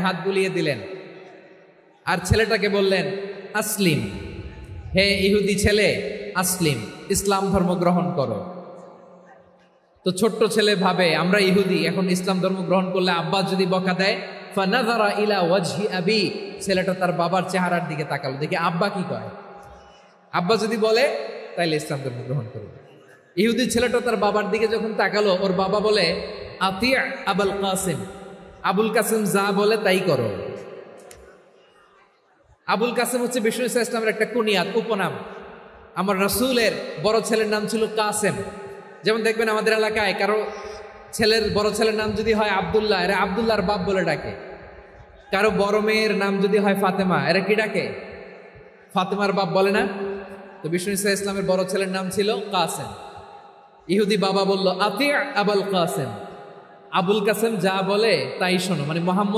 হাত বুলিয়ে দিলেন আর ছেলেটাকে বললেন আসলিম, হে ইহুদি ছেলে আসলিম, ইসলাম ধর্ম গ্রহণ করো। তো ছোট্ট ছেলে ভাবে আমরা ইহুদি, এখন ইসলাম ধর্ম গ্রহণ করলে আব্বা যদি বকা দেয়, ফানাযারা ইলা ওয়াজহি আবি, ছেলেটা তার বাবার চেহারার দিকে তাকালো, দেখি আব্বা কি কয়। আব্বা যদি বলে তাইলে ইসলাম ধর্ম গ্রহণ করবে। ইহুদি ছেলেটা তার বাবার দিকে যখন তাকালো, ওর বাবা বলে আতি আবুল কাসিম, আবুল কাসিম যা বলে তাই করো। আবুল কাসিম হচ্ছে বিষ্ণু ইসলামের একটা কুনিয়াত, উপনাম। আমার রাসূলের বড় ছেলের নাম ছিল কাসেম। যেমন দেখবেন আমাদের এলাকায় কারো ছেলের বড় ছেলের নাম যদি হয় আব্দুল্লাহ, এরা আব্দুল্লাহর বাপ বলে ডাকে। কারো বড় মেয়ের নাম যদি হয় ফাতেমা, এরা কি ডাকে? ফাতেমার বাপ বলে না? তো বিষ্ণু ইসলামের বড় ছেলের নাম ছিল কাসেম। ইহুদি বাবা বলল আতি আবুল কাসেম, আবুল কাসেম যা বলে তাই শোনো, মানে মোহাম্মদ